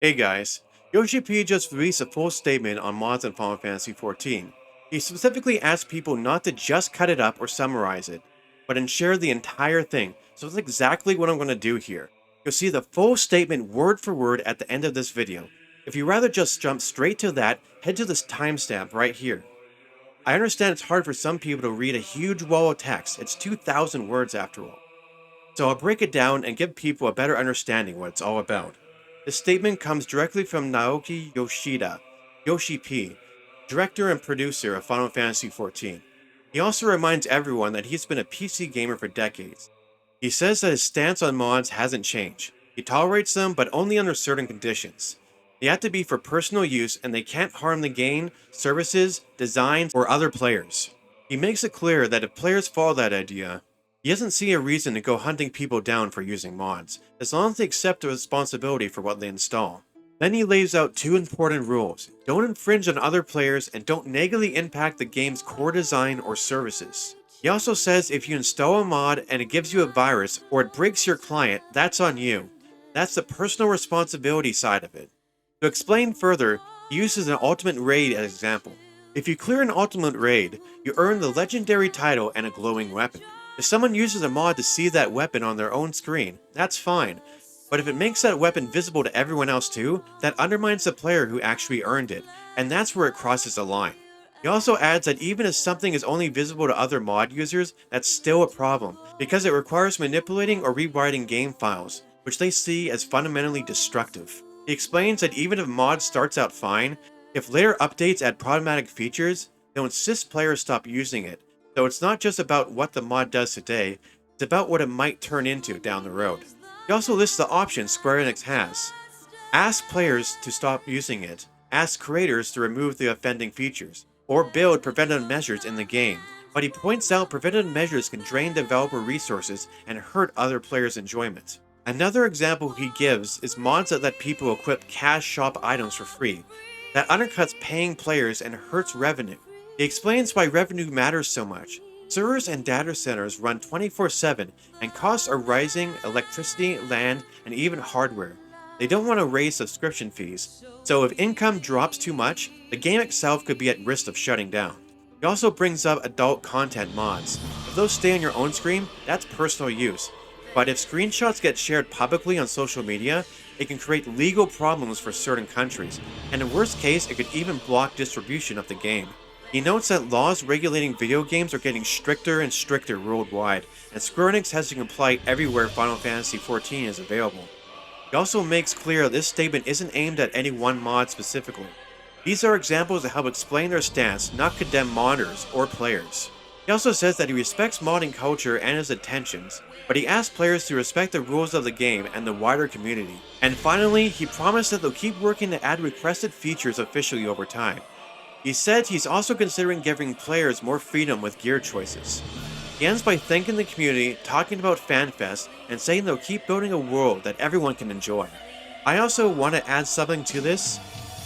Hey guys, Yoshi-P just released a full statement on mods in Final Fantasy XIV. He specifically asked people not to just cut it up or summarize it, but ensure the entire thing, so that's exactly what I'm going to do here. You'll see the full statement word for word at the end of this video. If you'd rather just jump straight to that, head to this timestamp right here. I understand it's hard for some people to read a huge wall of text, it's 2,000 words after all. So I'll break it down and give people a better understanding what it's all about. This statement comes directly from Naoki Yoshida, Yoshi-P, director and producer of Final Fantasy XIV. He also reminds everyone that he's been a PC gamer for decades. He says that his stance on mods hasn't changed. He tolerates them, but only under certain conditions. They have to be for personal use and they can't harm the game, services, designs, or other players. He makes it clear that if players follow that idea, he doesn't see a reason to go hunting people down for using mods, as long as they accept the responsibility for what they install. Then he lays out two important rules: don't infringe on other players and don't negatively impact the game's core design or services. He also says if you install a mod and it gives you a virus or it breaks your client, that's on you. That's the personal responsibility side of it. To explain further, he uses an ultimate raid as an example. If you clear an ultimate raid, you earn the legendary title and a glowing weapon. If someone uses a mod to see that weapon on their own screen, that's fine. But if it makes that weapon visible to everyone else too, that undermines the player who actually earned it, and that's where it crosses the line. He also adds that even if something is only visible to other mod users, that's still a problem, because it requires manipulating or rewriting game files, which they see as fundamentally destructive. He explains that even if mod starts out fine, if later updates add problematic features, they'll insist players stop using it. So it's not just about what the mod does today, it's about what it might turn into down the road. He also lists the options Square Enix has. Ask players to stop using it, ask creators to remove the offending features, or build preventative measures in the game. But he points out preventative measures can drain developer resources and hurt other players' enjoyment. Another example he gives is mods that let people equip cash shop items for free. That undercuts paying players and hurts revenue. He explains why revenue matters so much. Servers and data centers run 24/7 and costs are rising: electricity, land, and even hardware. They don't want to raise subscription fees, so if income drops too much, the game itself could be at risk of shutting down. He also brings up adult content mods. If those stay on your own screen, that's personal use. But if screenshots get shared publicly on social media, it can create legal problems for certain countries, and in worst case, it could even block distribution of the game. He notes that laws regulating video games are getting stricter and stricter worldwide, and Square Enix has to comply everywhere Final Fantasy XIV is available. He also makes clear that this statement isn't aimed at any one mod specifically. These are examples that help explain their stance, not condemn modders or players. He also says that he respects modding culture and its intentions, but he asks players to respect the rules of the game and the wider community. And finally, he promised that they'll keep working to add requested features officially over time. He said he's also considering giving players more freedom with gear choices. He ends by thanking the community, talking about FanFest, and saying they'll keep building a world that everyone can enjoy. I also want to add something to this.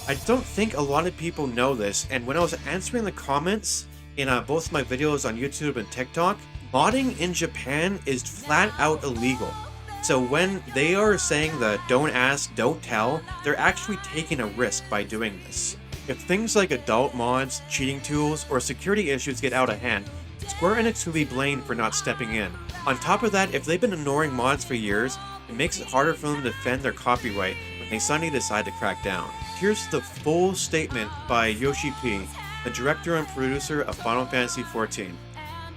I don't think a lot of people know this, and when I was answering the comments in both my videos on YouTube and TikTok, modding in Japan is flat out illegal. So when they are saying the don't ask, don't tell, they're actually taking a risk by doing this. If things like adult mods, cheating tools, or security issues get out of hand, Square Enix will be blamed for not stepping in. On top of that, if they've been ignoring mods for years, it makes it harder for them to defend their copyright when they suddenly decide to crack down. Here's the full statement by Yoshi-P, the director and producer of Final Fantasy XIV.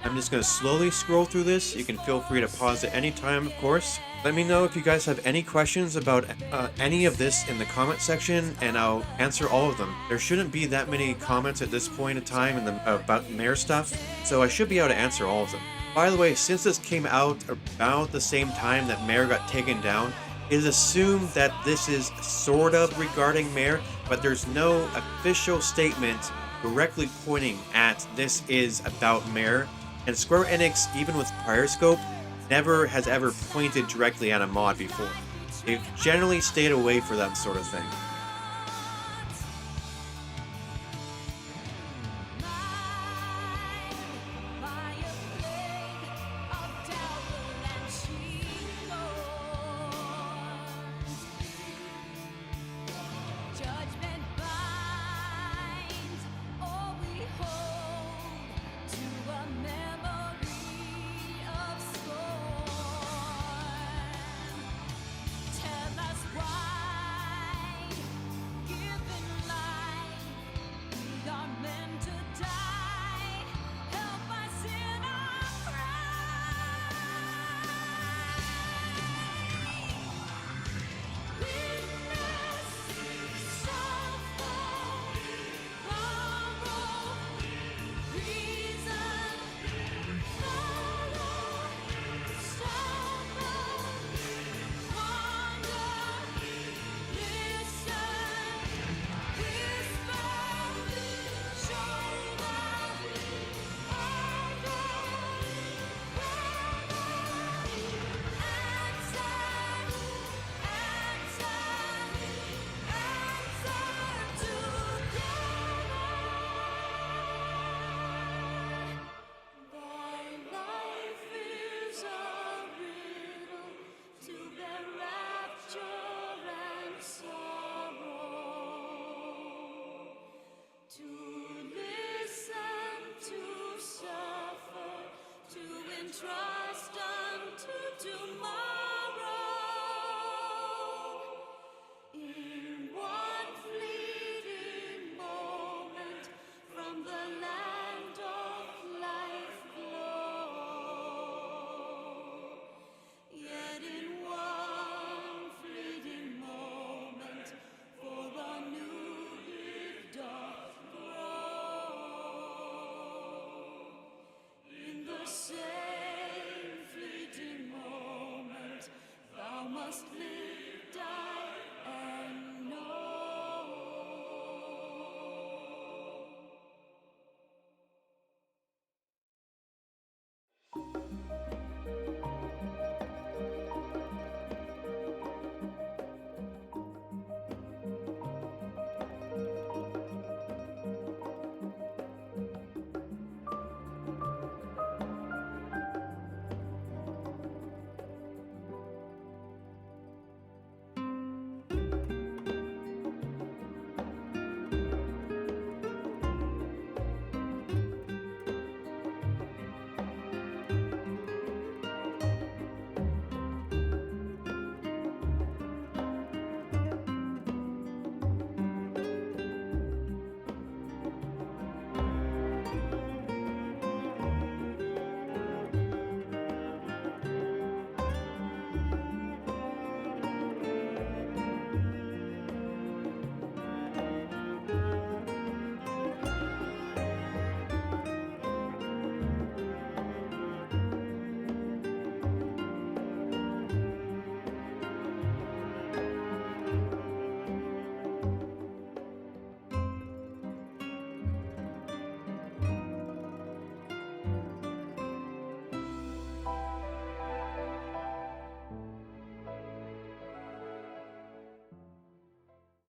I'm just going to slowly scroll through this. You can feel free to pause at any time, of course. Let me know if you guys have any questions about any of this in the comment section, and I'll answer all of them. There shouldn't be that many comments at this point in time about Mare stuff, so I should be able to answer all of them. By the way, since this came out about the same time that Mare got taken down, it is assumed that this is sort of regarding Mare, but there's no official statement directly pointing at this is about Mare. And Square Enix, even with prior scope, never has ever pointed directly at a mod before. They've generally stayed away from that sort of thing.